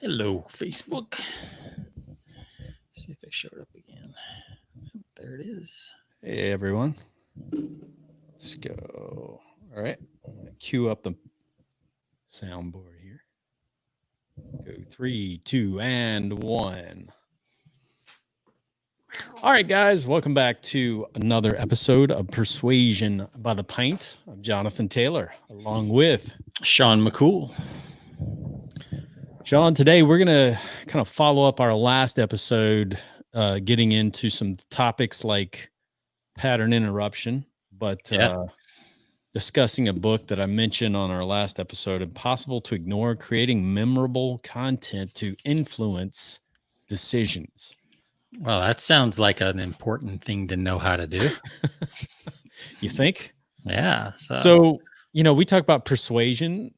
Hello, Facebook. See if it showed up again. There it is. Hey, everyone. Let's go. All right. I'm going to cue up the soundboard here. Go 3, 2, and 1. All right, guys. Welcome back to another episode of Persuasion by the Pint. I'm Jonathan Taylor, along with Sean McCool. Sean. Today, we're going to kind of follow up our last episode, getting into some topics like pattern interruption, but discussing a book that I mentioned on our last episode, Impossible to Ignore, Creating Memorable Content to Influence Decisions. Well, that sounds like an important thing to know how to do. You think? Yeah. So, we talk about persuasion,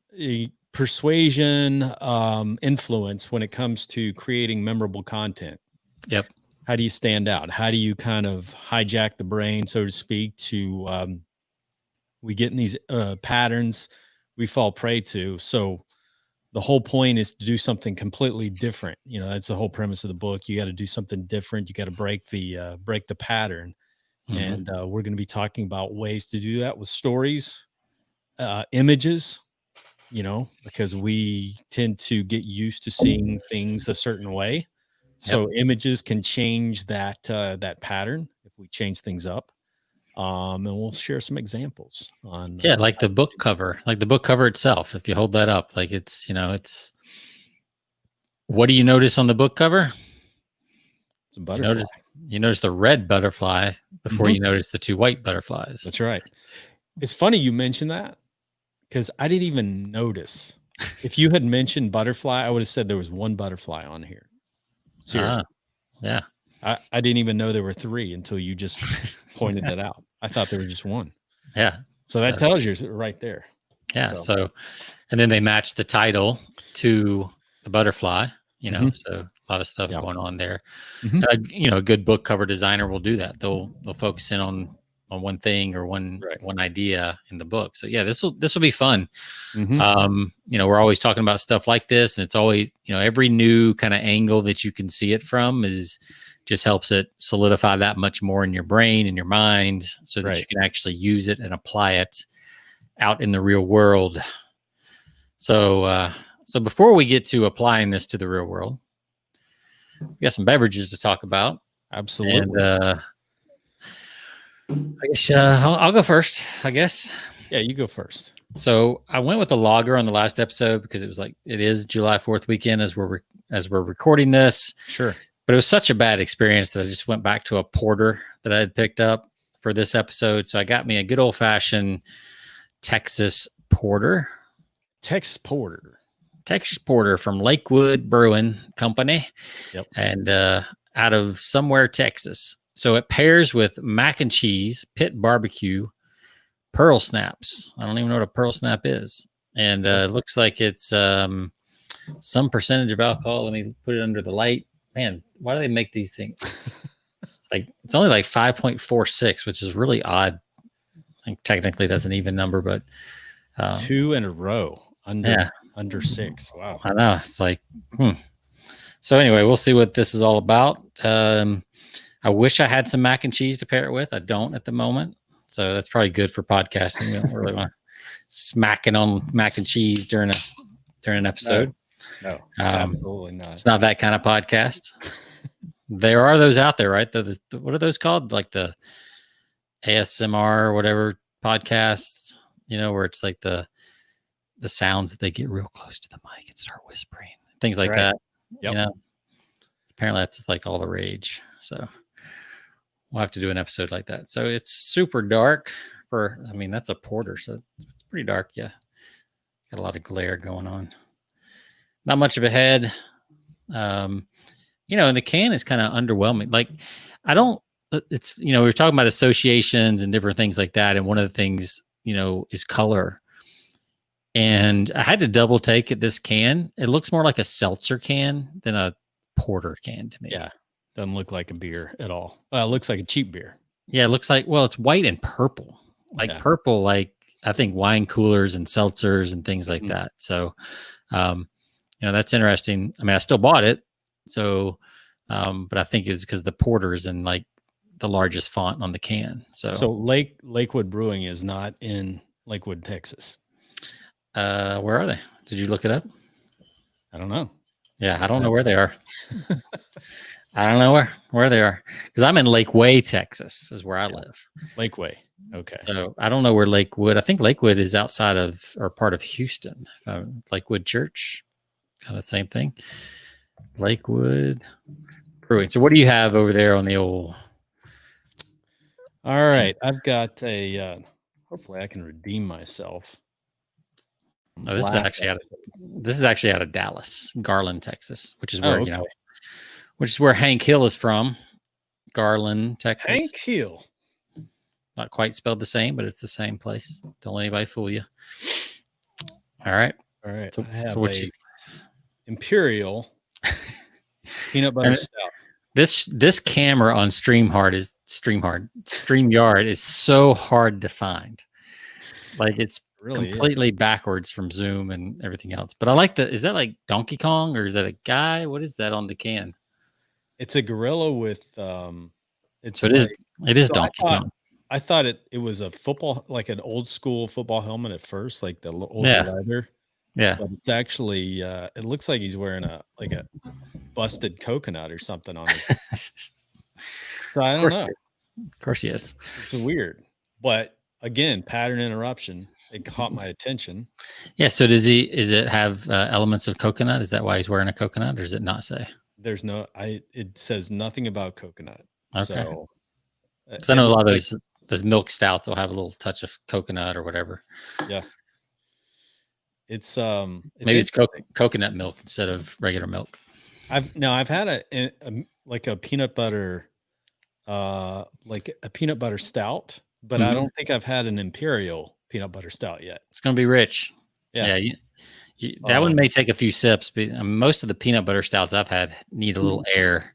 influence when it comes to creating memorable content. Yep. How do you stand out? How do you kind of hijack the brain, so to speak, to we get in these patterns we fall prey to? So the whole point is to do something completely different. That's the whole premise of the book. You got to do something different. You got to break the pattern. Mm-hmm. And we're going to be talking about ways to do that with stories, images, because we tend to get used to seeing things a certain way. So images can change that pattern if we change things up. And we'll share some examples on. Like the book cover, itself. If you hold that up, like it's. What do you notice on the book cover? It's a butterfly. You notice the red butterfly before you notice the two white butterflies. That's right. It's funny you mentioned that because I didn't even notice. If you had mentioned butterfly, I would have said there was one butterfly on here. Seriously. Yeah. I didn't even know there were three until you just pointed that out. I thought there was just one. Yeah. So that tells you right there. Yeah. So, and then they match the title to the butterfly, so a lot of stuff going on there. Mm-hmm. A good book cover designer will do that. They'll focus in on one thing or one idea in the book. So yeah, this will be fun. Mm-hmm. We're always talking about stuff like this, and it's always, every new kind of angle that you can see it from just helps it solidify that much more in your brain and your mind so that you can actually use it and apply it out in the real world. So before we get to applying this to the real world, we got some beverages to talk about. Absolutely. And I guess I'll go first, I guess. Yeah, you go first. So I went with a lager on the last episode because it is July 4th weekend as we're recording this. Sure. But it was such a bad experience that I just went back to a porter that I had picked up for this episode. So I got me a good old-fashioned Texas porter. Texas porter from Lakewood Brewing Company. Yep. And out of somewhere, Texas. So it pairs with mac and cheese, pit barbecue, pearl snaps. I don't even know what a pearl snap is. And it looks like it's some percentage of alcohol. Let me put it under the light. Man, why do they make these things? It's only like 5.46, which is really odd. I think technically that's an even number, but 2 in a row under 6. Wow. I know. It's like, So anyway, we'll see what this is all about. I wish I had some mac and cheese to pair it with. I don't at the moment. So that's probably good for podcasting. We don't really want to smacking on mac and cheese during an episode. No, absolutely not. It's not that kind of podcast. There are those out there, right? What are those called? Like the ASMR or whatever podcasts, where it's like the sounds that they get real close to the mic and start whispering, things like that. Yep. Apparently that's like all the rage. So we'll have to do an episode like that. So it's super dark that's a porter. So it's pretty dark. Yeah. Got a lot of glare going on. Not much of a head. And the can is kind of underwhelming. Like we were talking about associations and different things like that. And one of the things, is color. And I had to double take at this can. It looks more like a seltzer can than a porter can to me. Yeah. Doesn't look like a beer at all. It looks like a cheap beer. Yeah. It looks like, it's white and purple, purple, like I think wine coolers and seltzers and things like that. So, that's interesting. I mean, I still bought it. So, but I think it's because the porter is in like the largest font on the can. So Lakewood Brewing is not in Lakewood, Texas. Where are they? Did you look it up? I don't know. Yeah, I don't know where they are. I don't know where they are because I'm in Lakeway, Texas, is where I live. Lakeway. Okay. So I don't know where Lakewood. I think Lakewood is outside of or part of Houston. Lakewood Church, kind of the same thing. Lakewood Brewing. So what do you have over there on the old? All right, I've got a. Hopefully, I can redeem myself. Oh, this is actually out of Dallas, Garland, Texas, which is where which is where Hank Hill is from. Garland, Texas. Hank Hill. Not quite spelled the same, but it's the same place. Don't let anybody fool you. All right. So I have Imperial peanut butter stout. This camera on StreamYard is so hard to find. Like it's really completely backwards from Zoom and everything else. But I like is that like Donkey Kong or is that a guy? What is that on the can? It's a gorilla with it is Donkey Kong. I thought it was a football, like an old school football helmet at first, like the old leather. Yeah. But it's actually it looks like he's wearing a busted coconut or something on his. So I don't know. Of course he is. It's weird. But again, pattern interruption. It caught my attention. Yeah. So does it have elements of coconut? Is that why he's wearing a coconut, or does it not say? There's no. It says nothing about coconut. Okay. So, because I know a lot of those milk stouts will have a little touch of coconut or whatever. Yeah. It's maybe it's coconut milk instead of regular milk. I've had a peanut butter, like a peanut butter stout, but I don't think I've had an Imperial peanut butter stout yet. It's going to be rich. Yeah. That one may take a few sips, but most of the peanut butter stouts I've had need a little air.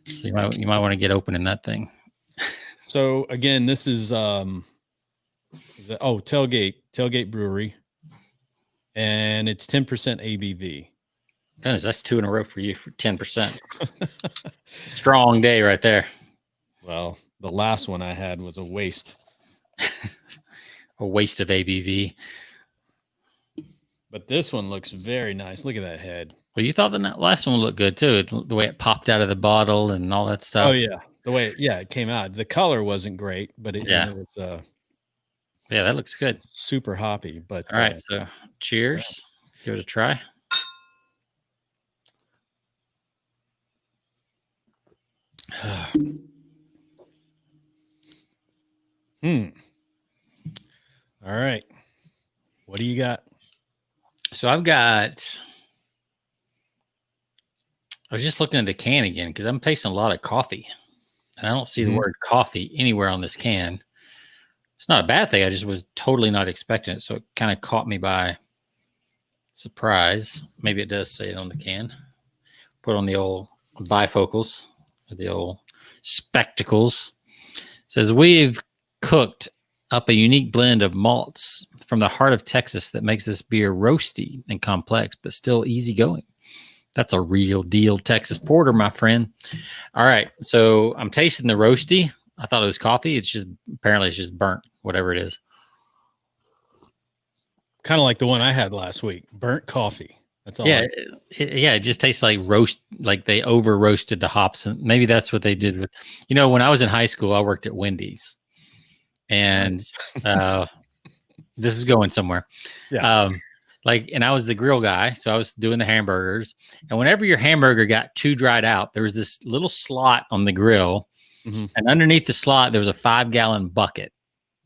So you might want to get open in that thing. So again, this is Tailgate Brewery, and it's 10% ABV. Goodness, that's 2 in a row for you for 10%. Strong day right there. Well, the last one I had was a waste. A waste of ABV. But this one looks very nice. Look at that head. Well, you thought the last one looked good too. The way it popped out of the bottle and all that stuff. Oh yeah, the way it came out. The color wasn't great, but it was yeah, that looks good. Super hoppy. But all right, so cheers. Give it a try. All right. What do you got? So I was just looking at the can again because I'm tasting a lot of coffee. And I don't see the word coffee anywhere on this can. It's not a bad thing. I just was totally not expecting it. So it kind of caught me by surprise. Maybe it does say it on the can. Put on the old bifocals or the old spectacles. It says, we've cooked up a unique blend of malts from the heart of Texas that makes this beer roasty and complex, but still easygoing. That's a real deal Texas porter, my friend. All right. So I'm tasting the roasty. I thought it was coffee. Apparently it's just burnt, whatever it is. Kind of like the one I had last week, burnt coffee. That's all. Yeah. It just tastes like like they over roasted the hops. And maybe that's what they did with, when I was in high school, I worked at Wendy's. And this is going somewhere. Yeah. And I was the grill guy, so I was doing the hamburgers. And whenever your hamburger got too dried out, there was this little slot on the grill. Mm-hmm. And underneath the slot, there was a 5-gallon bucket.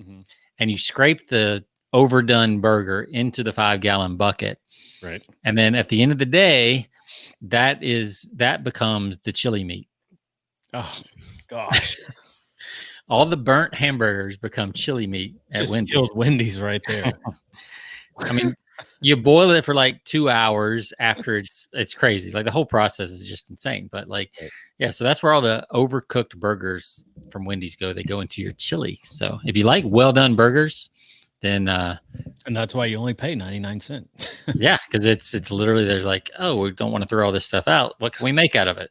Mm-hmm. And you scrape the overdone burger into the 5-gallon bucket. Right. And then at the end of the day, that becomes the chili meat. Oh, gosh. All the burnt hamburgers become chili meat at Wendy's. Killed Wendy's right there. I mean, you boil it for like 2 hours after it's crazy. Like the whole process is just insane. But so that's where all the overcooked burgers from Wendy's go. They go into your chili. So if you like well done burgers, then and that's why you only pay 99 cents. yeah, because it's literally they're like, oh, we don't want to throw all this stuff out. What can we make out of it?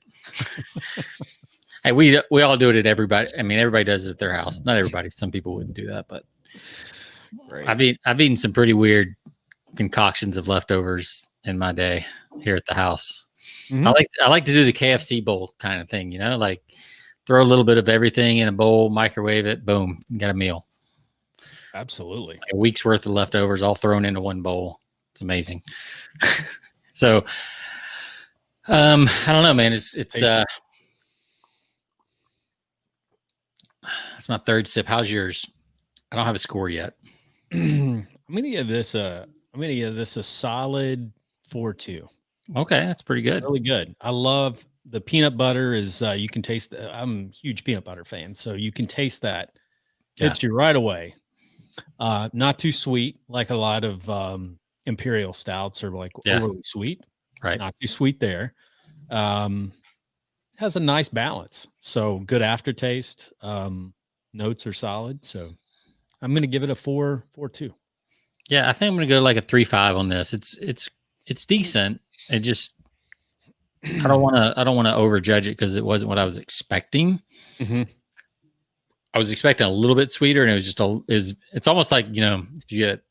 Hey, we all do it at everybody. I mean, everybody does it at their house. Not everybody. Some people wouldn't do that, but Great. I've eaten some pretty weird concoctions of leftovers in my day here at the house. Mm-hmm. I like to do the KFC bowl kind of thing, like throw a little bit of everything in a bowl, microwave it, boom, you got a meal. Absolutely. Like a week's worth of leftovers all thrown into one bowl. It's amazing. So, I don't know, man. It's that's my third sip. How's yours? I don't have a score yet. I'm gonna give this a solid 4.2. Okay, that's pretty good. It's really good. I love the peanut butter. Is you can taste. I'm a huge peanut butter fan, so you can taste that. Hits you right away. Not too sweet like a lot of imperial stouts are like overly sweet. Right. Not too sweet there. Has a nice balance. So good aftertaste. Notes are solid. So I'm going to give it a 4.2. Yeah, I think I'm going to go like a 3.5 on this. It's decent. It just I don't want to overjudge it because it wasn't what I was expecting. Mm-hmm. I was expecting a little bit sweeter, and it was just it's almost like, if you get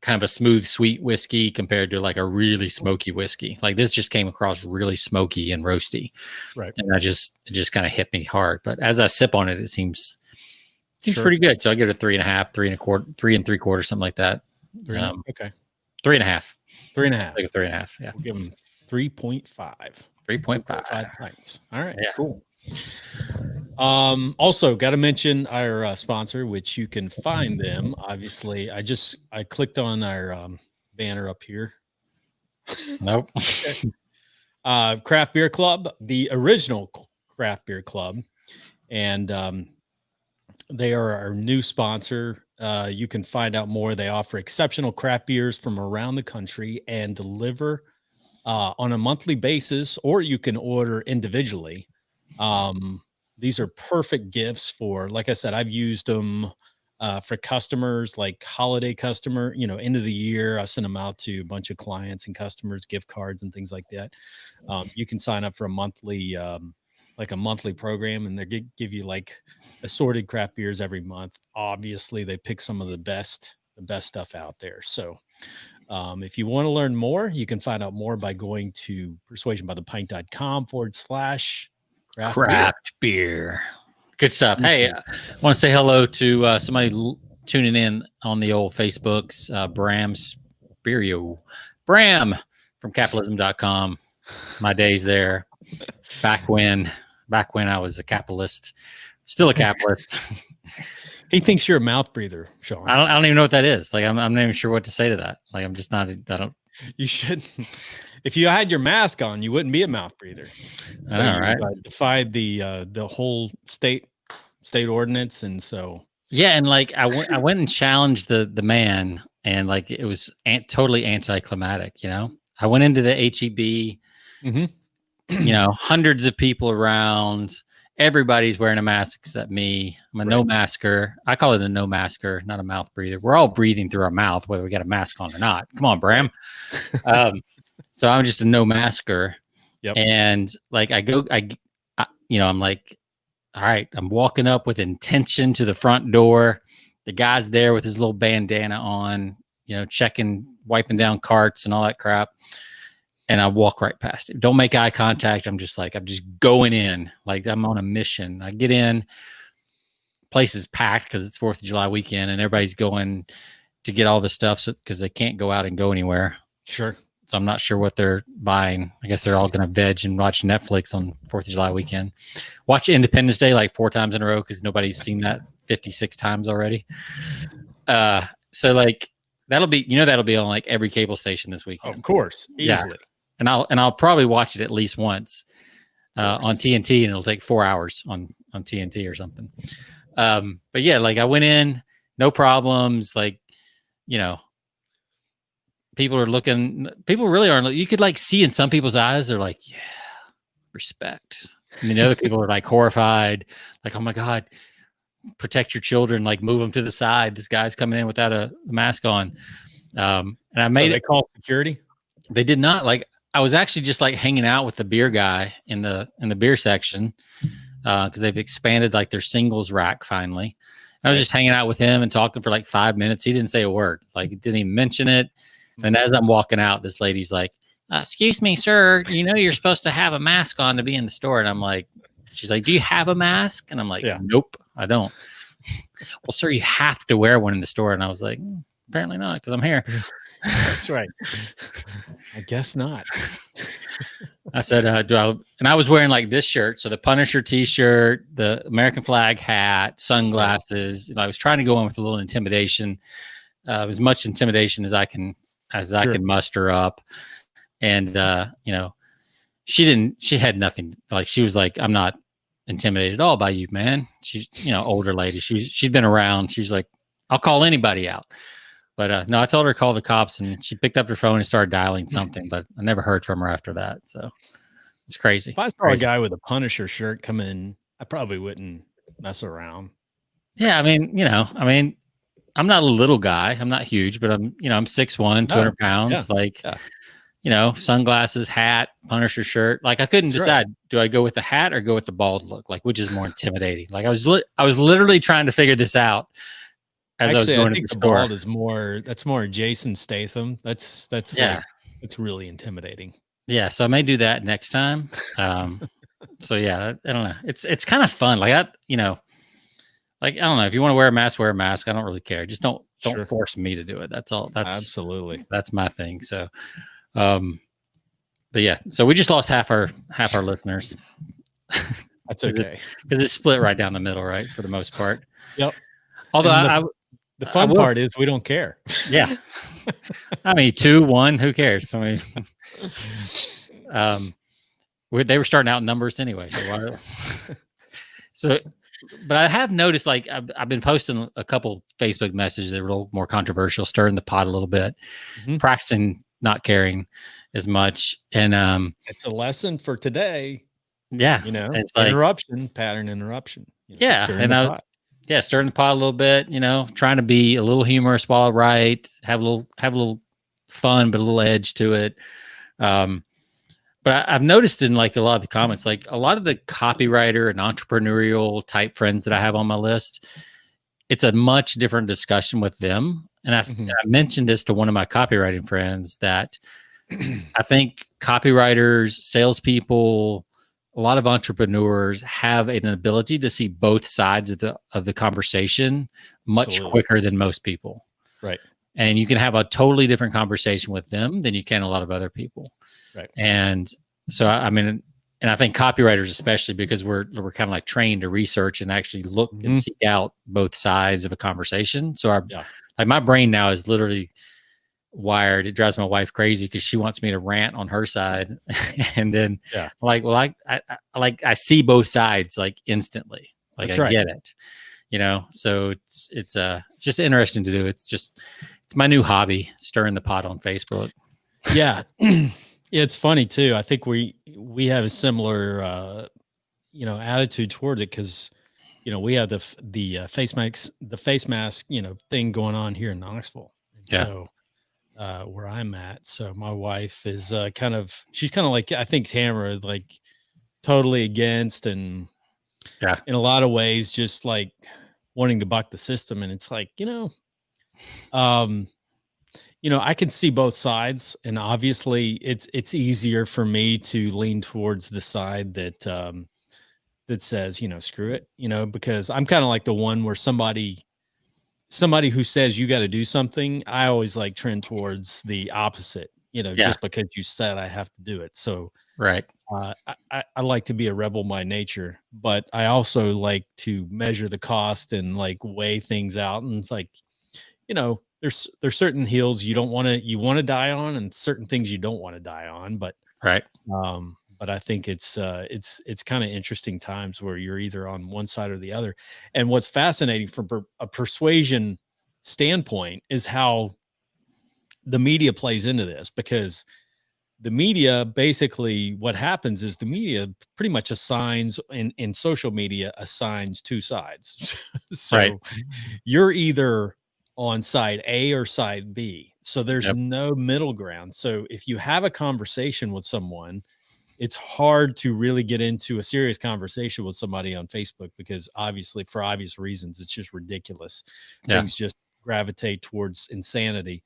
kind of a smooth, sweet whiskey compared to like a really smoky whiskey. Like this just came across really smoky and roasty. Right. And it just kind of hit me hard. But as I sip on it, it seems pretty good. So I give it a 3.5, 3.25, 3.75, something like that. Okay. 3.5. 3.5. Like a 3.5. Yeah. We'll give them 3.5. 3.5 pints. All right. Yeah. Cool. Also got to mention our sponsor, which you can find them. Obviously, I clicked on our banner up here. Nope. Craft Beer Club, the original Craft Beer Club, and they are our new sponsor. You can find out more. They offer exceptional craft beers from around the country and deliver on a monthly basis, or you can order individually. These are perfect gifts for, like I said, I've used them for customers, like holiday customer, end of the year. I send them out to a bunch of clients and customers, gift cards and things like that. You can sign up for a monthly, like a monthly program, and they give you like assorted craft beers every month. Obviously they pick some of the best stuff out there. So if you want to learn more, you can find out more by going to persuasionbythepint.com/craft beer. Good stuff. Hey, I want to say hello to somebody tuning in on the old Facebooks. Bram Spirio. Bram from capitalism.com. My days there. Back when I was a capitalist. Still a capitalist. He thinks you're a mouth breather, Sean. I don't even know what that is. Like I'm not even sure what to say to that. Like I'm just not. I don't. You shouldn't. If you had your mask on, you wouldn't be a mouth breather. So all right. Defied the whole state ordinance, and so yeah, and like I went and challenged the man, and like it was totally anticlimactic. I went into the HEB. Mm-hmm. Hundreds of people around. Everybody's wearing a mask except me. I'm a no masker. I call it a no masker, not a mouth breather. We're all breathing through our mouth, whether we got a mask on or not. Come on, Bram. So I'm just a no masker. Yep. And like I'm like, all right, I'm walking up with intention to the front door. The guy's there with his little bandana on, checking, wiping down carts and all that crap. And I walk right past him. Don't make eye contact. I'm just going in. Like I'm on a mission. I get in. Place is packed because it's 4th of July weekend and everybody's going to get all the stuff because they can't go out and go anywhere. Sure. So I'm not sure what they're buying. I guess they're all going to veg and watch Netflix on 4th of July weekend. Watch Independence Day like 4 times in a row because nobody's seen that 56 times already. So like that'll be on like every cable station this weekend. Of course. Easily. Yeah. And I'll probably watch it at least once on TNT, and it'll take 4 hours on TNT or something. But yeah, like I went in, no problems. Like, people really aren't. You could like see in some people's eyes, they're like, yeah, respect. And then the other people are like horrified, like, oh my God, protect your children, like move them to the side. This guy's coming in without a mask on. And I made so they call security. They did not. Like, I was actually just like hanging out with the beer guy in the beer section, because they've expanded like their singles rack finally. And I was just hanging out with him and talking for like 5 minutes. He didn't say a word. Like, he didn't even mention it. And as I'm walking out, this lady's like, excuse me, sir, you know, you're supposed to have a mask on to be in the store. And I'm like, she's like, do you have a mask? And I'm like, nope, I don't. Well, sir, you have to wear one in the store. And I was like, apparently not, because I'm here. That's right. I guess not. I said, and I was wearing like this shirt. So the Punisher t-shirt, the American flag hat, sunglasses. I was trying to go in with a little intimidation, as much intimidation as I can muster up. And, you know, she had nothing. Like, she was like, I'm not intimidated at all by you, man. She's, you know, older lady. She's been around. She's like, I'll call anybody out. But no, I told her to call the cops, and she picked up her phone and started dialing something, but I never heard from her after that. So it's crazy. If I saw a guy with a Punisher shirt come in, I probably wouldn't mess around. Yeah. I mean, you know, I'm not a little guy. I'm not huge, but I'm 6'1", 200 pounds. You know, sunglasses, hat, Punisher shirt. Like, I couldn't decide, do I go with the hat or go with the bald look? Like, which is more intimidating? Like, I was literally trying to figure this out. Actually, I think the bald is that's more Jason Statham. That's like, it's really intimidating. Yeah, so I may do that next time. So yeah, I don't know. It's kind of fun. Like, you know, like, I don't know, if you want to wear a mask, wear a mask. I don't really care. Just don't force me to do it. That's all. Absolutely. That's my thing. So, but yeah, so we just lost half our listeners. That's okay. Because it's split right down the middle, right? For the most part. Yep. Although the fun part is we don't care. Yeah. I mean, 2, 1, who cares? I mean, they were starting out in numbers anyway. So, but I have noticed, like, I've been posting a couple Facebook messages that were a little more controversial, stirring the pot a little bit, practicing not caring as much. And it's a lesson for today. Yeah. You know, it's interruption, pattern interruption. You know, stirring the pot a little bit, you know, trying to be a little humorous while I write, have a little fun, but a little edge to it. But I've noticed in like a lot of the comments, like a lot of the copywriter and entrepreneurial type friends that I have on my list, it's a much different discussion with them. And I mentioned this to one of my copywriting friends that I think copywriters, salespeople, a lot of entrepreneurs have an ability to see both sides of the conversation much quicker than most people. Right. And you can have a totally different conversation with them than you can a lot of other people. Right. And so, I mean, and I think copywriters, especially because we're kind of like trained to research and actually look and seek out both sides of a conversation. So like, my brain now is literally wired. It drives my wife crazy because she wants me to rant on her side. And then like, well, I see both sides like instantly. Like, I get it, you know? So it's just interesting to do. It's my new hobby, stirring the pot on Facebook. Yeah. It's funny too. I think we have a similar, you know, attitude toward it. Cause you know, we have the face mask, you know, thing going on here in Knoxville. And so, where I'm at. So my wife is she's kind of like, I think Tamara, like totally against, and in a lot of ways, just like wanting to buck the system. And it's like, you know, I can see both sides, and obviously it's easier for me to lean towards the side that, that says, you know, screw it, you know, because I'm kind of like the one where somebody who says you got to do something, I always like trend towards the opposite, you know, just because you said I have to do it. So, right. I like to be a rebel by nature, but I also like to measure the cost and like weigh things out. And it's like, you know, there's certain hills you want to die on, and certain things you don't want to die on. But but I think it's kind of interesting times where you're either on one side or the other. And what's fascinating from a persuasion standpoint is how the media plays into this, because the media, basically what happens is the media pretty much assigns, in social media, assigns two sides. So Right. you're either on side A or side B. So there's Yep. no middle ground. So if you have a conversation with someone, it's hard to really get into a serious conversation with somebody on Facebook, because obviously, for obvious reasons, it's just ridiculous. Yeah. Things just gravitate towards insanity.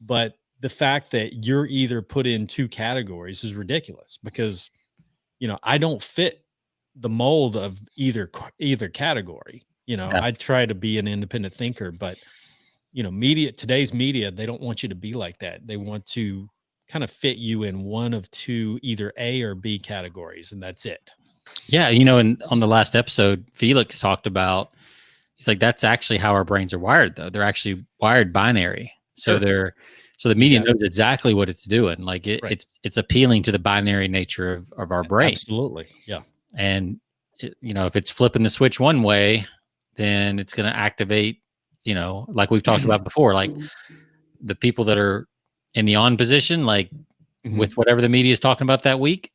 But the fact that you're either put in two categories is ridiculous, because, I don't fit the mold of either category. Yeah. I try to be an independent thinker, but today's media, they don't want you to be like that. They want to kind of fit you in one of two, either A or B categories, and that's it. Yeah. And on the last episode, Felix talked about, he's like, that's actually how our brains are wired, though. They're actually wired binary. So Sure. so the media knows exactly what it's doing. Like Right. it's appealing to the binary nature of our brains. Absolutely. Yeah. And if it's flipping the switch one way, then it's going to activate, like we've talked about before, like the people that are in the on position, like with whatever the media is talking about that week,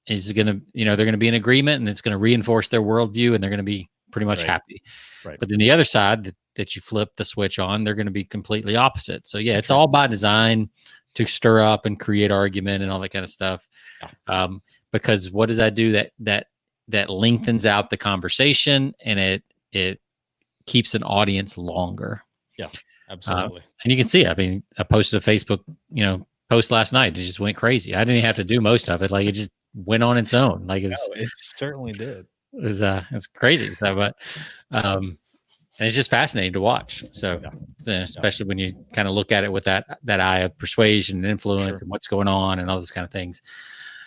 is going to, they're going to be in agreement, and it's going to reinforce their worldview, and they're going to be pretty much happy. Right. But then the other side that you flip the switch on, they're going to be completely opposite. So yeah, it's all by design to stir up and create argument and all that kind of stuff. Yeah. Because what does that do? That lengthens out the conversation, and it keeps an audience longer. Yeah, absolutely. And you can see, I mean, I posted a Facebook, post last night. It just went crazy. I didn't have to do most of it. Like, it just went on its own. Like, it certainly did. It's crazy. So, but, and it's just fascinating to watch. So, especially when you kind of look at it with that eye of persuasion and influence and what's going on and all those kind of things.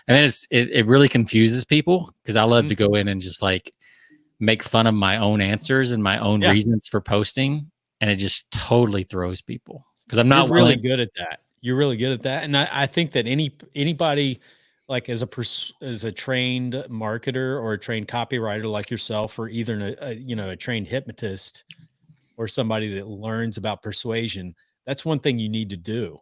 And then it really confuses people, because I love to go in and just like make fun of my own answers and my own reasons for posting. And it just totally throws people, because I'm not really good at that. You're really good at that. And I think that anybody, like as a trained marketer or a trained copywriter like yourself, or either a trained hypnotist or somebody that learns about persuasion, that's one thing you need to do,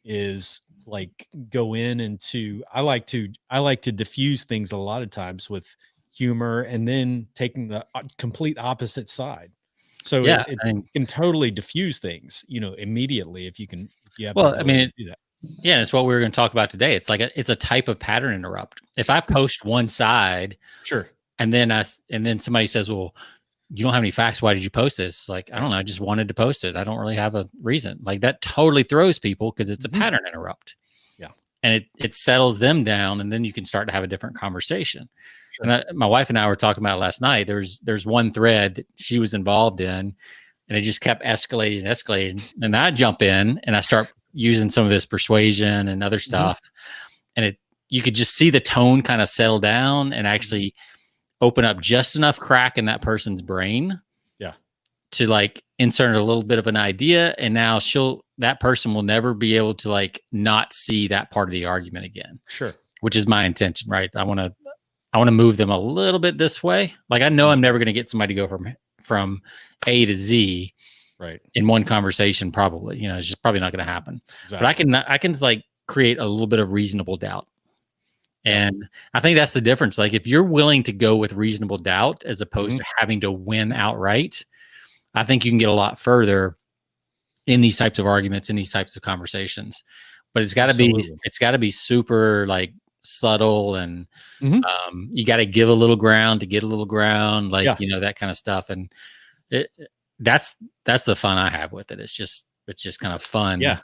is like go in into, I like to diffuse things a lot of times with humor, and then taking the complete opposite side. So it can totally diffuse things, immediately, if you have. Well, I mean, do that. Yeah, it's what we were going to talk about today. It's like it's a type of pattern interrupt. If I post one side, and then somebody says, "Well, you don't have any facts. Why did you post this?" Like, I don't know. I just wanted to post it. I don't really have a reason. Like, that totally throws people, because it's a pattern interrupt. Yeah, and it settles them down, and then you can start to have a different conversation. And my wife and I were talking about it last night. There's one thread that she was involved in, and it just kept escalating. And I jump in and I start using some of this persuasion and other stuff. And you could just see the tone kind of settle down and actually open up just enough crack in that person's brain. Yeah. To like insert a little bit of an idea. And now that person will never be able to like not see that part of the argument again. Sure. Which is my intention, right? I want to move them a little bit this way. Like, I know I'm never going to get somebody to go from A to Z, right, in one conversation. Probably, it's just probably not going to happen. Exactly. But I can like create a little bit of reasonable doubt. And I think that's the difference. Like, if you're willing to go with reasonable doubt as opposed to having to win outright, I think you can get a lot further in these types of arguments, in these types of conversations. But it's got to be super like subtle, and you got to give a little ground to get a little ground, like that kind of stuff. And that's the fun I have with it. It's just kind of fun. Yeah.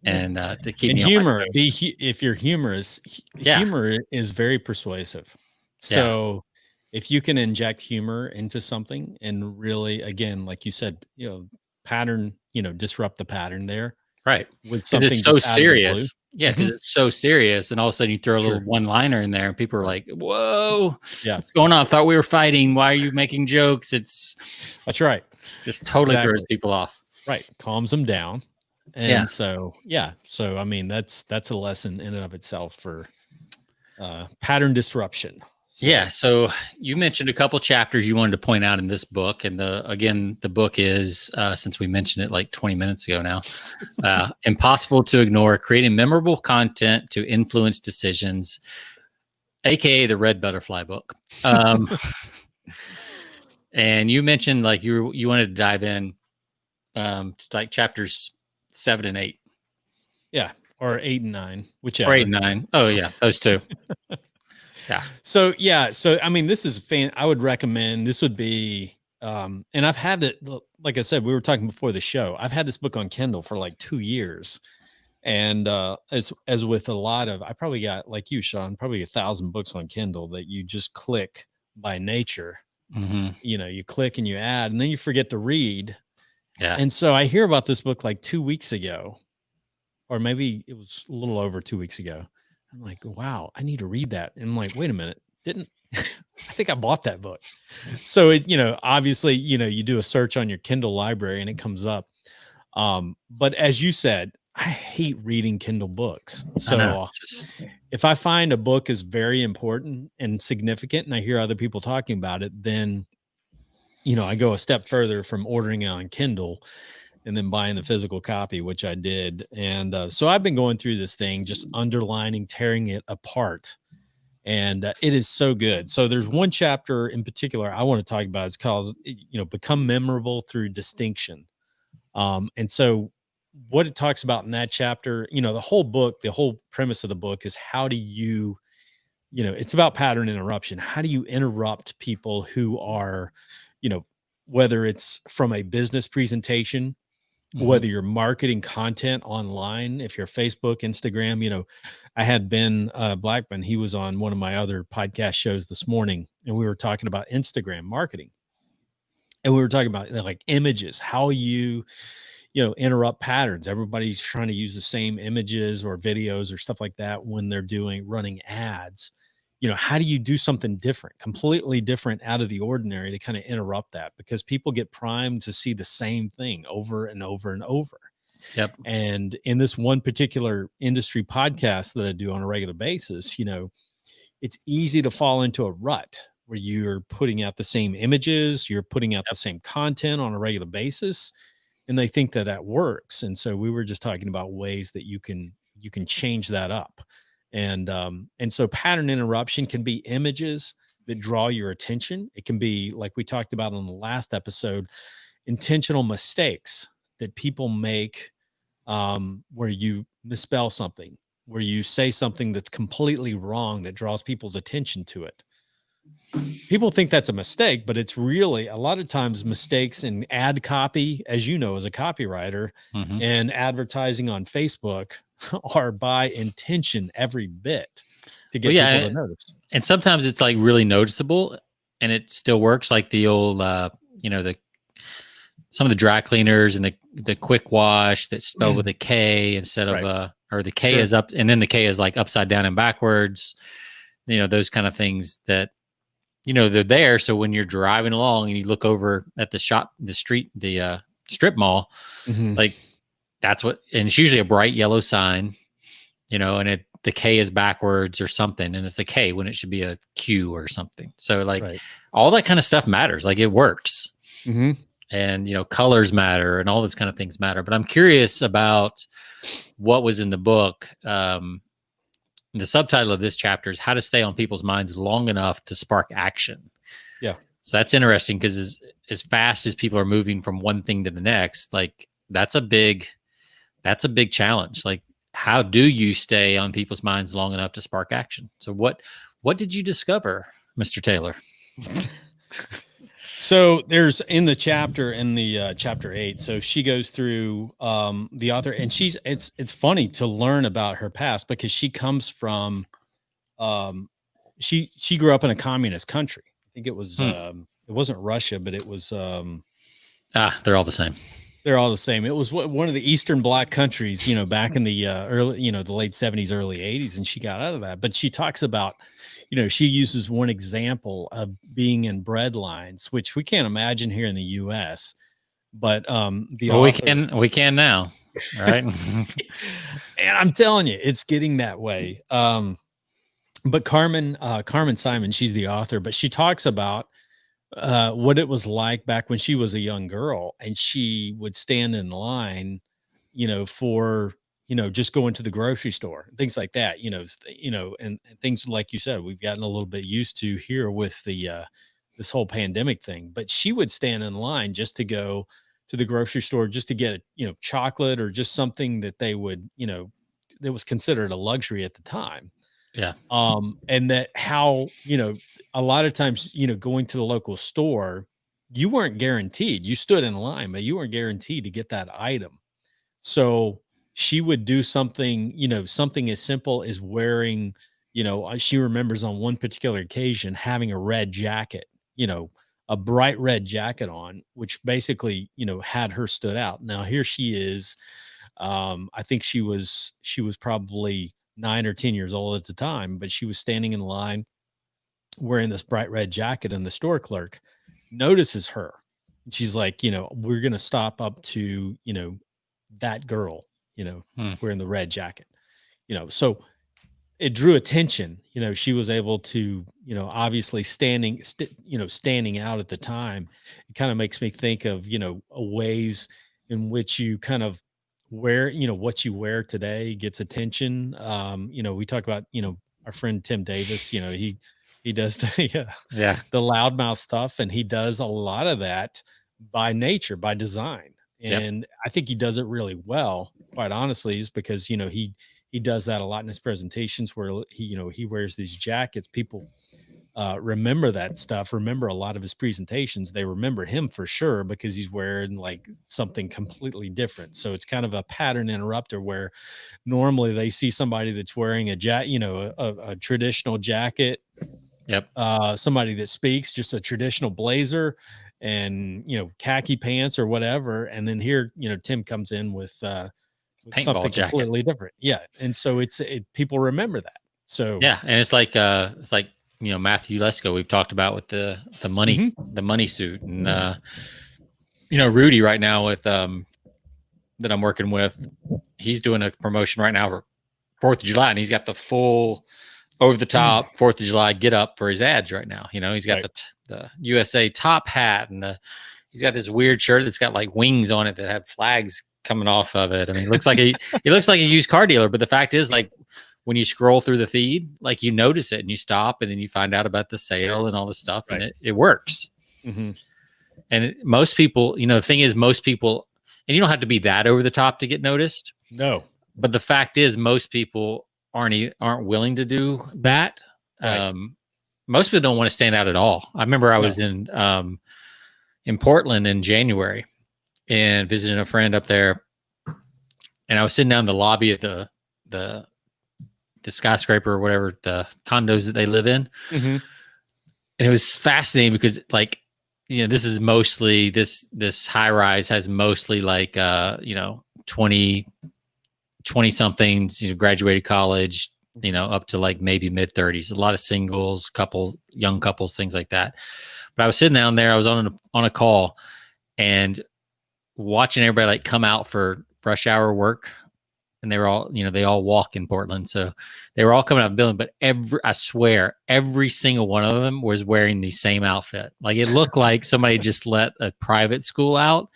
And to keep me humor, if you're humorous, humor is very persuasive. So if you can inject humor into something and really, again, like you said, pattern, disrupt the pattern there. Right. With something it's so serious. Yeah, because it's so serious, and all of a sudden you throw a little one-liner in there, and people are like, "Whoa, what's going on? I thought we were fighting. Why are you making jokes?" That's right. Just totally throws people off. Right, calms them down, and so I mean, that's a lesson in and of itself for pattern disruption. Yeah. So you mentioned a couple chapters you wanted to point out in this book. And the book is, since we mentioned it like 20 minutes ago now, Impossible to Ignore, Creating Memorable Content to Influence Decisions, AKA the Red Butterfly book. And you mentioned like you wanted to dive in to like chapters 7 and 8. Yeah. Or 8 and 9, whichever. Or 8 and 9. Oh yeah. Those two. Yeah. So I mean, this is I would recommend, this would be, and I've had it, like I said, we were talking before the show, I've had this book on Kindle for like 2 years. And as with a lot of, I probably got, like you, Sean, probably 1,000 books on Kindle that you just click by nature. Mm-hmm. You know, you click and you add, and then you forget to read. Yeah. And so I hear about this book like 2 weeks ago, or maybe it was a little over 2 weeks ago. I'm like, wow, I need to read that. And I'm like, wait a minute, I think I bought that book. So it, obviously, you do a search on your Kindle library and it comes up. But as you said, I hate reading Kindle books. So if I find a book is very important and significant and I hear other people talking about it, then, I go a step further from ordering it on Kindle and then buying the physical copy, which I did. And so I've been going through this thing, just underlining, tearing it apart. And it is so good. So there's one chapter in particular I want to talk about. It's called, Become Memorable Through Distinction. And so what it talks about in that chapter, the whole book, the whole premise of the book is how do you, it's about pattern interruption. How do you interrupt people who are, whether it's from a business presentation, whether you're marketing content online, if you're Facebook, Instagram, I had Ben Blackman, he was on one of my other podcast shows this morning, and we were talking about Instagram marketing. And we were talking about like images, how you interrupt patterns. Everybody's trying to use the same images or videos or stuff like that when they're running ads. How do you do something different, completely different, out of the ordinary to kind of interrupt that? Because people get primed to see the same thing over and over and over. Yep. And in this one particular industry podcast that I do on a regular basis, it's easy to fall into a rut where you're putting out the same images, you're putting out the same content on a regular basis, and they think that works. And so we were just talking about ways that you can change that up. And so pattern interruption can be images that draw your attention. It can be, like we talked about on the last episode, intentional mistakes that people make, where you misspell something, where you say something that's completely wrong that draws people's attention to it. People think that's a mistake, but it's really a lot of times mistakes in ad copy, as you know, as a copywriter, and advertising on Facebook are by intention every bit to get people to notice. And sometimes it's like really noticeable and it still works, like the old, some of the dry cleaners and the quick wash that's spelled with a K instead of or the K is up, and then the K is like upside down and backwards, those kind of things that, they're there. So when you're driving along and you look over at the strip mall, like that's what, and it's usually a bright yellow sign, and the K is backwards or something, and it's a K when it should be a Q or something. So like all that kind of stuff matters. Like it works. And, colors matter and all those kind of things matter. But I'm curious about what was in the book. The subtitle of this chapter is How to Stay on People's Minds Long Enough to Spark Action. Yeah. So that's interesting because as fast as people are moving from one thing to the next, like that's a big challenge. Like, how do you stay on people's minds long enough to spark action? So what did you discover, Mr. Taylor? So there's in the chapter, chapter 8. So she goes through the author, and it's funny to learn about her past because she comes from she grew up in a communist country. I think it was it wasn't Russia, but it was they're all the same. They're all the same. It was one of the Eastern Bloc countries, back in the early, the late 70s, early 80s, and she got out of that. But she talks about, she uses one example of being in bread lines, which we can't imagine here in the U.S. But we can now, right? And I'm telling you, it's getting that way. But Carmen Simon, she's the author, but she talks about what it was like back when she was a young girl, and she would stand in line, for just going to the grocery store, things like that, and things like you said, we've gotten a little bit used to here with the this whole pandemic thing. But she would stand in line just to go to the grocery store, just to get chocolate, or just something that they would, that was considered a luxury at the time. Yeah. And that how, a lot of times, going to the local store, you weren't guaranteed. You stood in line, but you weren't guaranteed to get that item. So she would do something, something as simple as wearing, she remembers on one particular occasion having a red jacket, a bright red jacket on, which basically, had her stood out. Now here she is. I think she was probably 9 or 10 years old at the time, but she was standing in line wearing this bright red jacket, and the store clerk notices her. She's like, we're going to stop up to, that girl, wearing the red jacket, so it drew attention. She was able to, obviously standing out at the time. It kind of makes me think of, ways in which you kind of wear, what you wear today gets attention. We talk about, our friend Tim Davis, he does the loudmouth stuff, and he does a lot of that by nature, by design. And I think he does it really well, quite honestly, is because, he does that a lot in his presentations, where he wears these jackets. People remember that stuff, remember a lot of his presentations. They remember him for sure because he's wearing like something completely different. So it's kind of a pattern interrupter, where normally they see somebody that's wearing a traditional jacket. Somebody that speaks just a traditional blazer and, khaki pants or whatever. And then here, Tim comes in with something completely different. Yeah. And so people remember that. So yeah. And it's like Matthew Lesko, we've talked about with the money, the money suit, and, Rudy right now with, that I'm working with, he's doing a promotion right now for 4th of July, and he's got the full over the top 4th of July get up for his ads right now. He's got the USA top hat, and he's got this weird shirt that's got like wings on it that have flags coming off of it. I mean, it looks like he looks like a used car dealer, but the fact is, like, when you scroll through the feed, like, you notice it and you stop, and then you find out about the sale and all this stuff, and it works. And most people, the thing is, most people, and you don't have to be that over the top to get noticed. No, but the fact is, most people aren't willing to do that. Most people don't want to stand out at all. I remember I was in Portland in January and visiting a friend up there, and I was sitting down in the lobby of the skyscraper or whatever, the condos that they live in. And it was fascinating because, like, this is mostly this high rise has mostly like 20 somethings, graduated college, up to like maybe mid 30s, a lot of singles, couples, young couples, things like that. But I was sitting down there, I was on a call, and watching everybody like come out for rush hour work. And they were all, they all walk in Portland. So they were all coming out of the building, but I swear, every single one of them was wearing the same outfit. Like, it looked like somebody just let a private school out.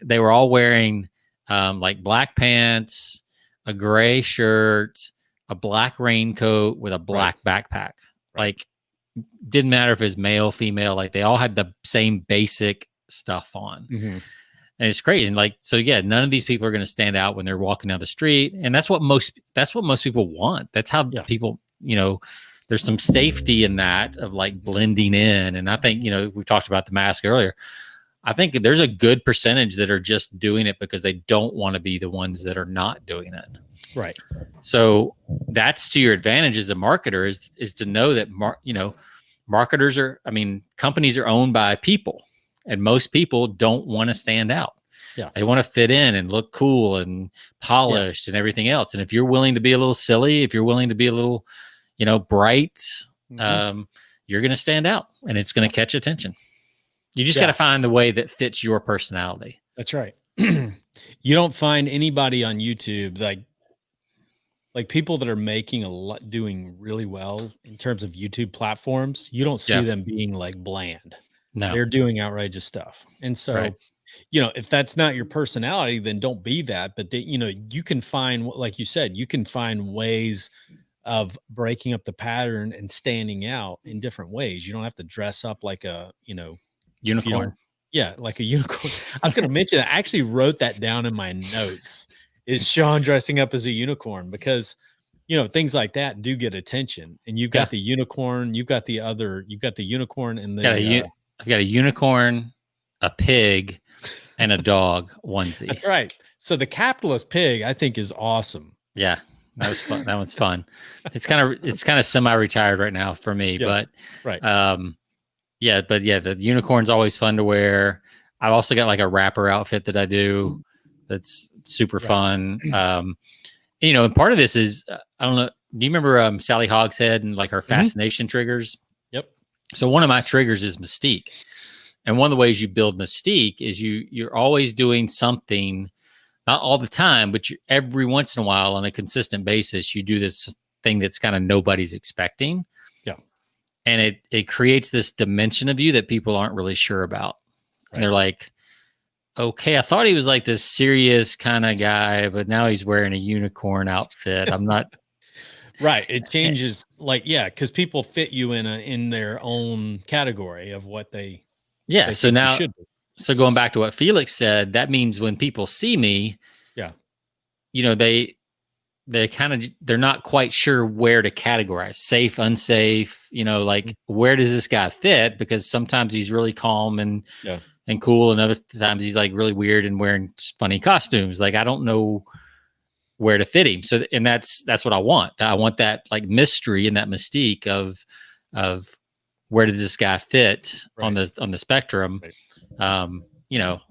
They were all wearing like black pants, a gray shirt, a black raincoat with a black backpack. Like, didn't matter if it was male, female, like, they all had the same basic stuff on. And it's crazy. And like, so yeah, none of these people are going to stand out when they're walking down the street. And that's what most people want. That's how people, there's some safety in that, of like blending in. And I think, we talked about the mask earlier. I think there's a good percentage that are just doing it because they don't want to be the ones that are not doing it. Right. So that's to your advantage as a marketer, is to know that, companies are owned by people. And most people don't want to stand out. They want to fit in and look cool and polished and everything else. And if you're willing to be a little silly, if you're willing to be a little, bright, you're going to stand out, and it's going to catch attention. You just got to find the way that fits your personality. That's right. You don't find anybody on YouTube, like, like people that are making a lot, doing really well in terms of YouTube platforms, you don't see them being like bland. No. They're doing outrageous stuff. And so, you know, if that's not your personality, then don't be that. But you know, you can find, like you said, you can find ways of breaking up the pattern and standing out in different ways. You don't have to dress up like a, you know, if you don't, Unicorn. yeah, like a unicorn. I was going to mention, I actually wrote that down in my notes, is Sean dressing up as a unicorn, because, you know, things like that do get attention. And you've got the unicorn, you've got the unicorn and the, I've got a unicorn, a pig, and a dog onesie. That's right. So the capitalist pig, I think, is awesome. Yeah, that was fun. That one's fun. It's kind of semi-retired right now for me, but the unicorn's always fun to wear. I've also got like a rapper outfit that I do that's super fun. You know, and part of this is, I don't know, do you remember Sally Hogshead and like her Fascination Triggers? Yep. So one of my triggers is mystique. And one of the ways you build mystique is you're always doing something, not all the time, but every once in a while on a consistent basis, you do this thing that's kind of nobody's expecting. Yeah. And it creates this dimension of you that people aren't really sure about. And they're like, okay, I thought he was like this serious kind of guy, but now he's wearing a unicorn outfit. I'm not. Right. It changes, like, yeah, because people fit you in their own category of what they. Yeah. So now, so going back to what Felix said, that means when people see me, you know, they're not quite sure where to categorize, safe, unsafe, you know, like where does this guy fit? Because sometimes he's really calm and cool. And other times he's like really weird and wearing funny costumes. Like, I don't know where to fit him. So, and that's what I want. I want that like mystery and that mystique of where does this guy fit on the spectrum? You know,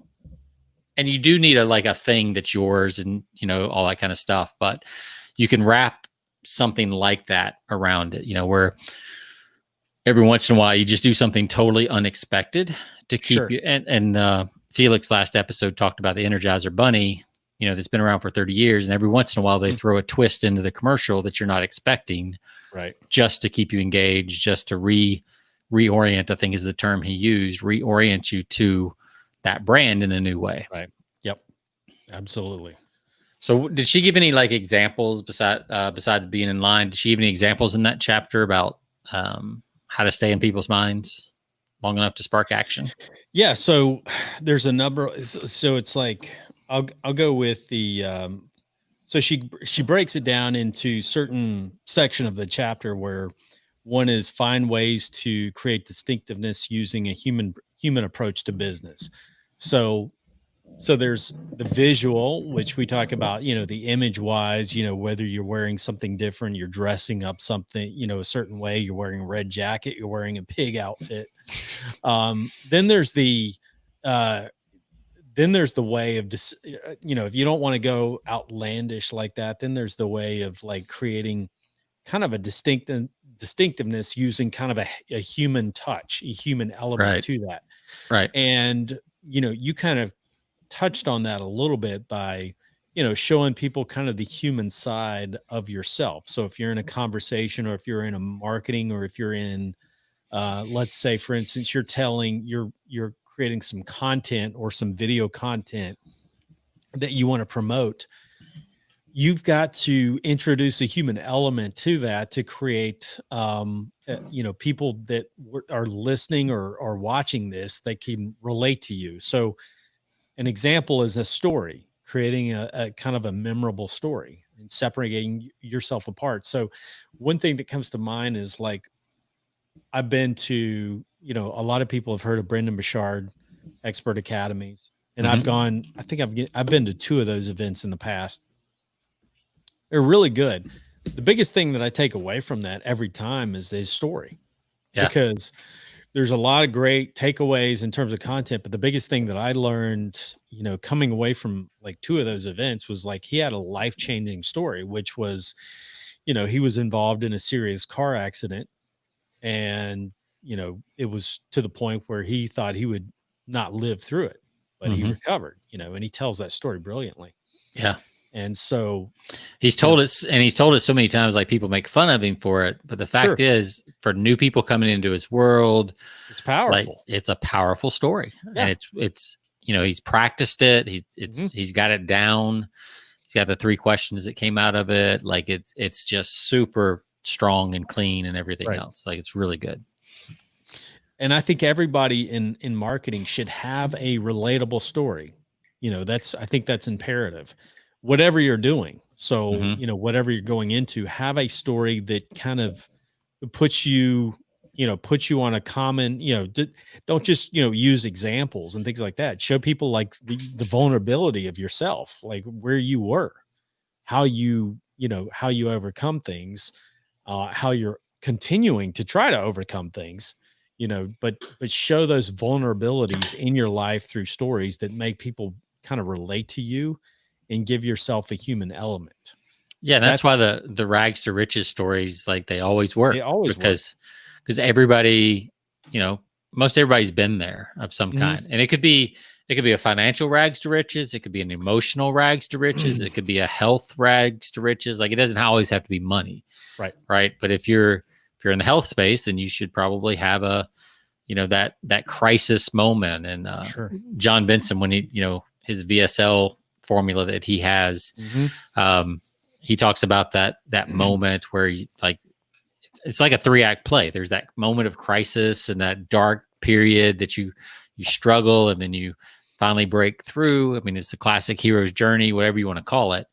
and you do need a thing that's yours and, you know, all that kind of stuff, but you can wrap something like that around it, you know, where every once in a while you just do something totally unexpected to keep you. And Felix last episode talked about the Energizer Bunny, you know, that's been around for 30 years. And every once in a while they throw a twist into the commercial that you're not expecting, just to keep you engaged, just to reorient, I think is the term he used, reorient you to that brand in a new way. Right. Yep. Absolutely. So did she give any like examples besides being in line? Did she give any examples in that chapter about how to stay in people's minds long enough to spark action? Yeah. So there's a number. So it's like, I'll go with the, so she breaks it down into certain section of the chapter where one is find ways to create distinctiveness using a human approach to business. So there's the visual, which we talk about, you know, the image wise, you know, whether you're wearing something different, you're dressing up something, you know, a certain way, you're wearing a red jacket, you're wearing a pig outfit. Then there's the way of, you know, if you don't want to go outlandish like that, then there's the way of like creating kind of a distinctiveness using kind of a human touch, a human element to that. Right. And, you know, you kind of touched on that a little bit by, you know, showing people kind of the human side of yourself. So if you're in a conversation, or if you're in a marketing, or if you're in, let's say, for instance, you're creating some content or some video content that you want to promote, you've got to introduce a human element to that to create, you know, people that are listening or watching this, that can relate to you. So an example is a story, creating a kind of a memorable story and separating yourself apart. So one thing that comes to mind is like, I've been to, you know, a lot of people have heard of Brendan Burchard Expert Academies, and I've been to 2 of those events in the past. They're really good. The biggest thing that I take away from that every time is his story, because there's a lot of great takeaways in terms of content. But the biggest thing that I learned, you know, coming away from like 2 of those events was like, he had a life-changing story, which was, you know, he was involved in a serious car accident, and, you know, it was to the point where he thought he would not live through it, but he recovered, you know, and he tells that story brilliantly. Yeah. And so he's told it, and he's told it so many times, like people make fun of him for it. But the fact is, for new people coming into his world, it's powerful. Like, it's a powerful story, and it's he's practiced it. He's got it down. He's got the 3 questions that came out of it. Like it's just super strong and clean and everything else. Like, it's really good. And I think everybody in marketing should have a relatable story. I think that's imperative, whatever you're doing. So, whatever you're going into, have a story that kind of puts you on a common, don't just, use examples and things like that. Show people like the vulnerability of yourself, like where you were, how you overcome things, how you're continuing to try to overcome things, but show those vulnerabilities in your life through stories that make people kind of relate to you and give yourself a human element. Yeah. That's why the rags to riches stories, like, they always work. They always because everybody, most everybody's been there of some kind. And it could be a financial rags to riches. It could be an emotional rags to riches. It could be a health rags to riches. Like, it doesn't always have to be money. Right. But if you're in the health space, then you should probably have that crisis moment. And John Benson, when he, his VSL formula that he has, he talks about that moment where it's like a 3-act play. There's that moment of crisis and that dark period that you struggle, and then you finally break through. I mean, it's the classic hero's journey, whatever you want to call it.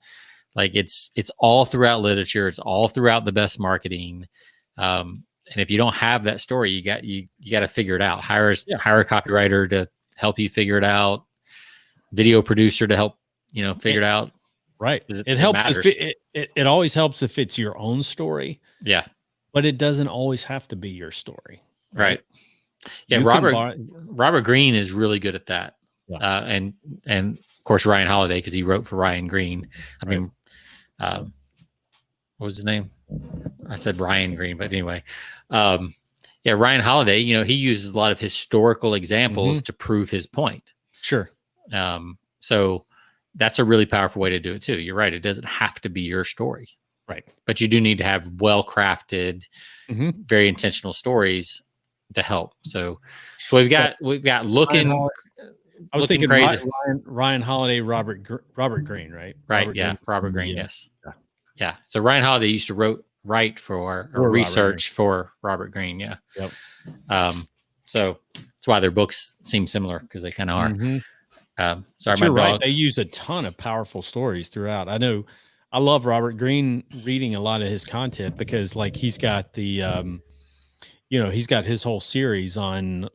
Like, it's all throughout literature. It's all throughout the best marketing. And if you don't have that story, you got to figure it out. Hire a copywriter to help you figure it out. Video producer to help, figure it out. Right. It helps. It always helps if it's your own story. Yeah. But it doesn't always have to be your story. Right. Yeah. Robert Greene is really good at that. Yeah. And of course, Ryan Holiday, because he wrote for Ryan Greene. I mean, what was his name? I said Ryan Greene, but anyway. Ryan Holiday, he uses a lot of historical examples to prove his point. Sure. So that's a really powerful way to do it too. You're right. It doesn't have to be your story. Right. But you do need to have well-crafted, very intentional stories to help. So we've got looking. I was thinking crazy. Ryan Holiday, Robert Greene, right? Right. Robert Greene. Yes. Yeah. So Ryan Holiday used to write for or research for Robert Greene. Yeah. Yep. So that's why their books seem similar, because they kind of are. Sorry, you're my dog. Right. They use a ton of powerful stories throughout. I love Robert Greene, reading a lot of his content, because like he's got the, he's got his whole series on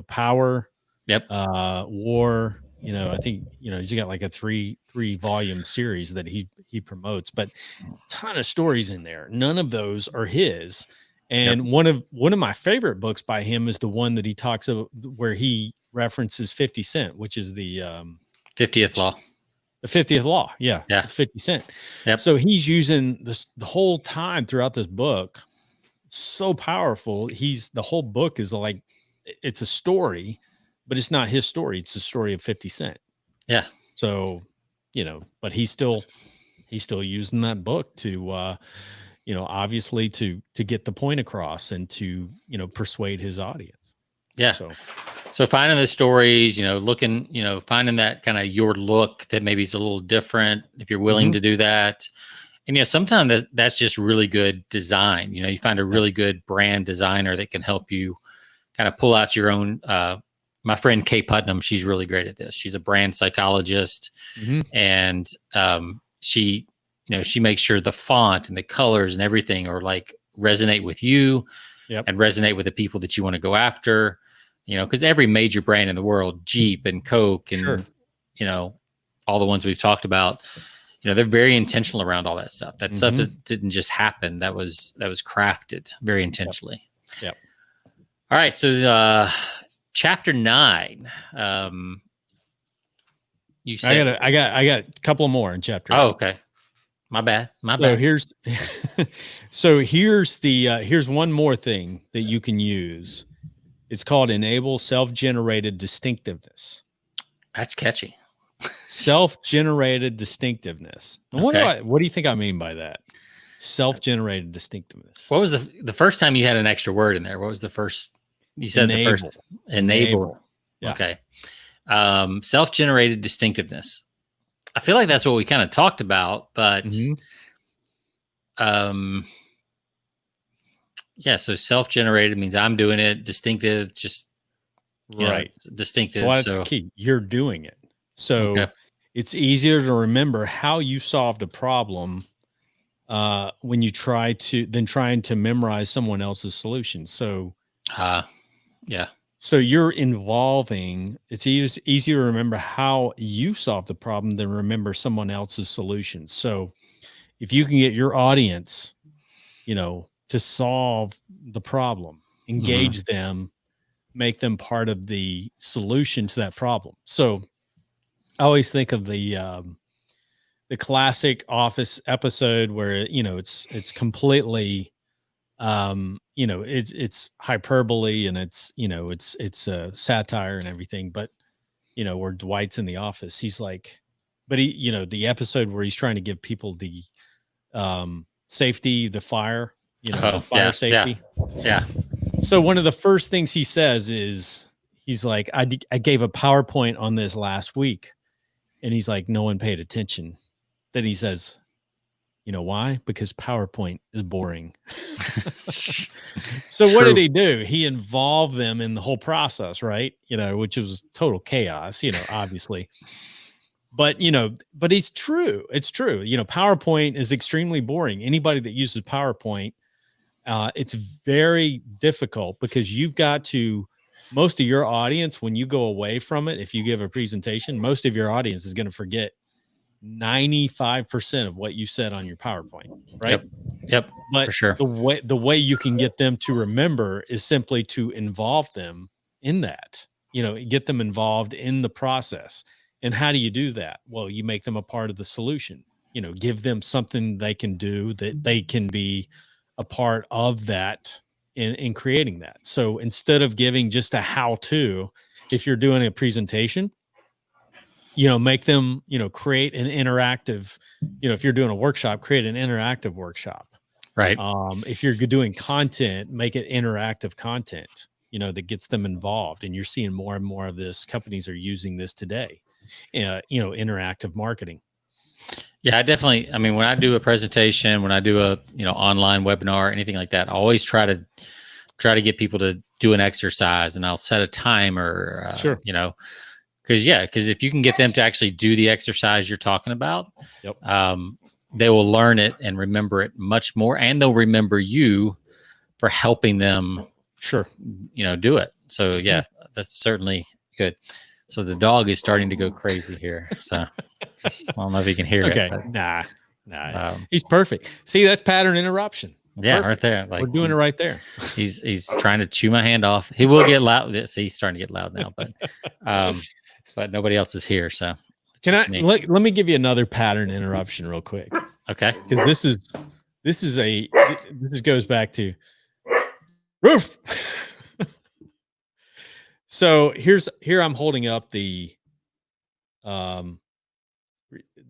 power, war, I think, he's got like a three volume series that he promotes, but a ton of stories in there. None of those are his. And one of my favorite books by him is the one that he talks about where he references 50 Cent, which is the 50th Law. The 50th Law. Yeah. 50 Cent. Yep. So he's using this the whole time throughout this book. So powerful. The whole book is like, it's a story, but it's not his story. It's the story of 50 Cent. Yeah. So, but he's still using that book to, obviously to get the point across and to, persuade his audience. Yeah. So finding the stories, looking, finding that kind of your look that maybe is a little different, if you're willing to do that. And, sometimes that's just really good design. You find a really good brand designer that can help you kind of pull out your own. My friend Kay Putnam, she's really great at this. She's a brand psychologist, and she makes sure the font and the colors and everything are like resonate with you and resonate with the people that you want to go after. Because every major brand in the world, Jeep and Coke and, all the ones we've talked about, they're very intentional around all that stuff. That stuff that didn't just happen. That was crafted very intentionally. Yep. All right. So, chapter 9, you said, I got a couple more in chapter. Oh, okay. My bad. So here's one more thing that you can use. It's called enable self-generated distinctiveness. That's catchy. Self-generated distinctiveness. Okay. What do you think I mean by that? Self-generated distinctiveness. What was the first time you had an extra word in there? What was the first? You said Enable. the first enable. Yeah. Okay. Self-generated distinctiveness. I feel like that's what we kind of talked about, but yeah. So self-generated means I'm doing it. Distinctive, just right. Distinctive. Well, that's key. You're doing it. So it's easier to remember how you solved a problem when you trying to memorize someone else's solution. So, yeah. So you're involving, it's easier to remember how you solved the problem than remember someone else's solution. So if you can get your audience, to solve the problem, engage them, make them part of the solution to that problem. So I always think of the classic Office episode where, it's completely, it's hyperbole and it's satire and everything, but where Dwight's in the office, he's like, but he, the episode where he's trying to give people the safety, the fire, the fire safety. Yeah. So one of the first things he says is, he's like, I gave a PowerPoint on this last week, and he's like, no one paid attention. Then he says, you know why? Because PowerPoint is boring. So what did he do? He involved them in the whole process, right? Which was total chaos, obviously. But, but it's true. It's true. PowerPoint is extremely boring. Anybody that uses PowerPoint, it's very difficult because you've got to, most of your audience, when you go away from it, if you give a presentation, most of your audience is going to forget 95% of what you said on your PowerPoint, right? Yep. But for sure. The way you can get them to remember is simply to involve them in that, get them involved in the process. And how do you do that? Well, you make them a part of the solution, give them something they can do, that they can be a part of that in creating that. So instead of giving just a how-to, if you're doing a presentation, make them, create an interactive, if you're doing a workshop, create an interactive workshop. Right. If you're doing content, make it interactive content, that gets them involved. And you're seeing more and more of this. Companies are using this today, interactive marketing. Yeah, I mean, when I do a presentation, when I do a, online webinar, anything like that, I always try to get people to do an exercise, and I'll set a timer, sure. Because if you can get them to actually do the exercise you're talking about, they will learn it and remember it much more, and they'll remember you for helping them. Sure, do it. So that's certainly good. So the dog is starting to go crazy here. So I don't know if you can hear it. But, nah. He's perfect. See, that's pattern interruption. Yeah, Perfect. right there. Like, we're doing it right there. He's trying to chew my hand off. He will get loud. See, he's starting to get loud now, but nobody else is here. So let me give you another pattern interruption real quick. Okay. Because this goes back to roof. So here I'm holding up the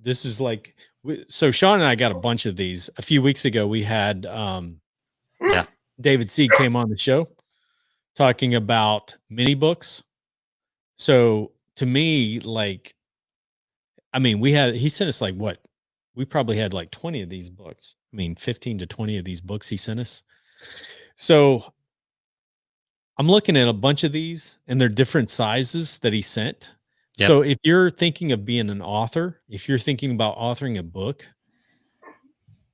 this is like, so Sean and I got a bunch of these. A few weeks ago we had David Sieg came on the show talking about mini books. So to me, like, I mean, he sent us like what? We probably had like 20 of these books. I mean, 15 to 20 of these books he sent us. So I'm looking at a bunch of these, and they're different sizes that he sent. Yep. So if you're thinking of being an author, if you're thinking about authoring a book,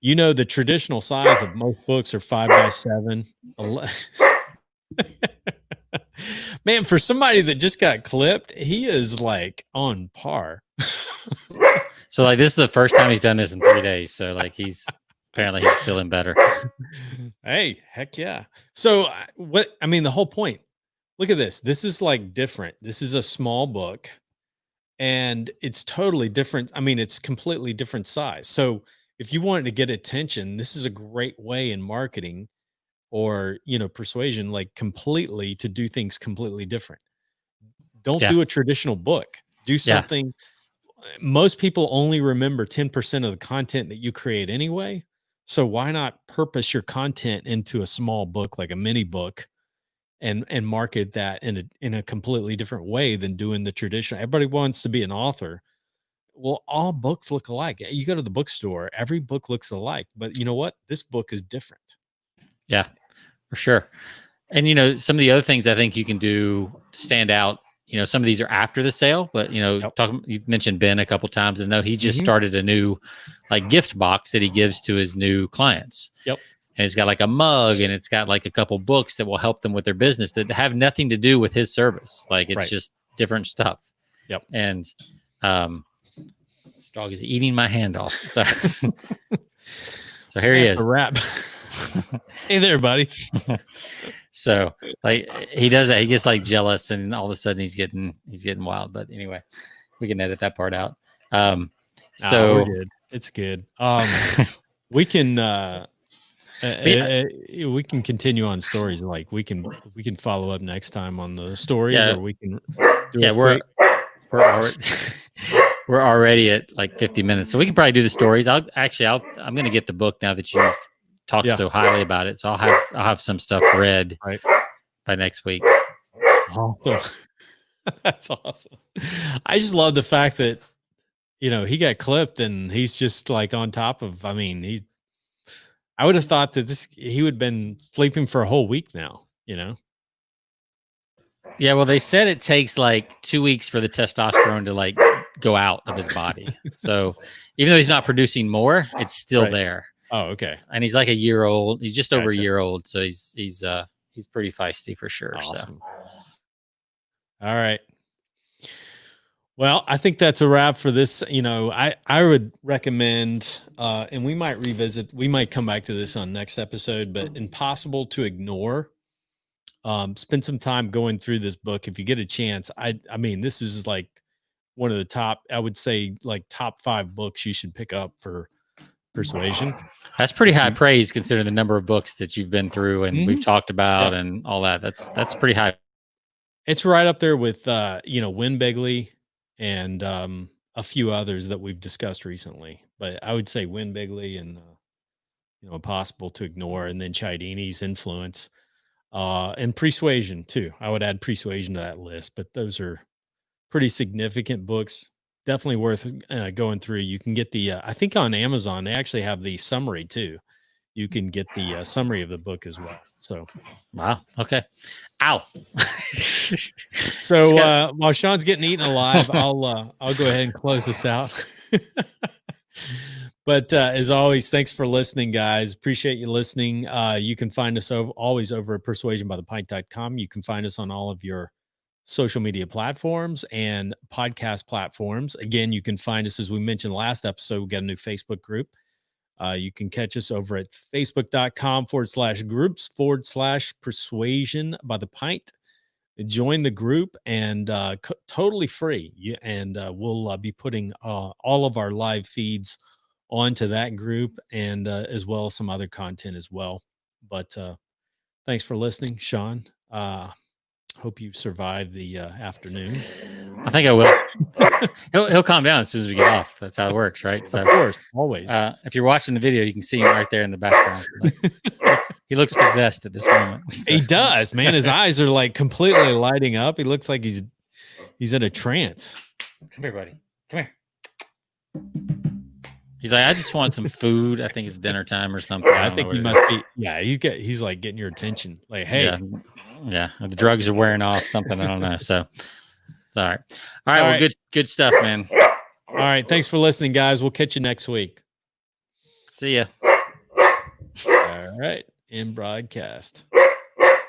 the traditional size of most books are 5x7. Man, for somebody that just got clipped, he is like on par. So like, this is the first time he's done this in 3 days. So like, apparently he's feeling better. Hey, heck yeah. So the whole point, look at this. This is like different. This is a small book, and it's totally different. I mean, it's completely different size. So if you wanted to get attention, this is a great way in marketing or, persuasion, like completely to do things completely different. Don't do a traditional book. Do something. most people only remember 10% of the content that you create anyway. So why not purpose your content into a small book, like a mini book, and market that in a completely different way than doing the traditional. Everybody wants to be an author. Well, all books look alike. You go to the bookstore, every book looks alike, but you know what? This book is different. Yeah, for sure. And some of the other things I think you can do to stand out. Some of these are after the sale, but Yep. you mentioned Ben a couple times, and no, he just started a new like gift box that he gives to his new clients. Yep. And it's got like a mug, and it's got like a couple books that will help them with their business that have nothing to do with his service. Like it's just different stuff. Yep. And this dog is eating my hand off. So, so here he is. A wrap. Hey there, buddy. So like he does that. He gets like jealous, and all of a sudden he's getting wild. But anyway, we can edit that part out. So we're good. It's good. We can we can continue on stories. Like we can follow up next time on the stories, or we can we're already at like 50 minutes, so we can probably do the stories. I'm going to get the book now that you've talked so highly about it. So I'll have some stuff read by next week. Awesome. That's awesome. I just love the fact that he got clipped and he's just like on top of. I mean, I would have thought that he would have been sleeping for a whole week now. Yeah, well, they said it takes like 2 weeks for the testosterone to like go out of his body. So even though he's not producing more, it's still there. Oh, okay. And he's like a year old. He's just over a year old, so he's pretty feisty for sure. Awesome. So. All right. Well, I think that's a wrap for this. I would recommend, and we might come back to this on next episode, but Impossible to Ignore. Spend some time going through this book if you get a chance. I mean, this is like one of the top, I would say, like top 5 books you should pick up for Persuasion. That's pretty high praise considering the number of books that you've been through and we've talked about and all that. That's pretty high. It's right up there with Win Bigly and a few others that we've discussed recently. But I would say Win Bigly and Impossible to Ignore, and then Cialdini's influence. And Persuasion too. I would add Persuasion to that list, but those are pretty significant books. Definitely worth going through. You can get the, I think on Amazon, they actually have the summary too. You can get the summary of the book as well. So, wow. Okay. Ow. So while Sean's getting eaten alive, I'll go ahead and close this out. But as always, thanks for listening, guys. Appreciate you listening. You can find us always over at persuasionbythepint.com. You can find us on all of your social media platforms and podcast platforms. Again, you can find us, as we mentioned last episode, we've got a new Facebook group. You can catch us over at facebook.com/groups/persuasion by the pint. Join the group, and totally free. And we'll be putting all of our live feeds onto that group, and as well as some other content as well. But thanks for listening, Sean. Hope you survived the afternoon. I think I will. He'll calm down as soon as we get off. That's how it works, right? So, of course, always. If you're watching the video, you can see him right there in the background. He looks possessed at this moment. So. He does, man. His eyes are like completely lighting up. He looks like he's in a trance. Come here, buddy. Come here. He's like, I just want some food. I think it's dinner time or something. I think he must be. Yeah, he's like getting your attention. Like, hey, yeah, the drugs are wearing off. Something, I don't know. So it's all right. All right. Well, good stuff, man. All right. Thanks for listening, guys. We'll catch you next week. See ya. All right. In broadcast.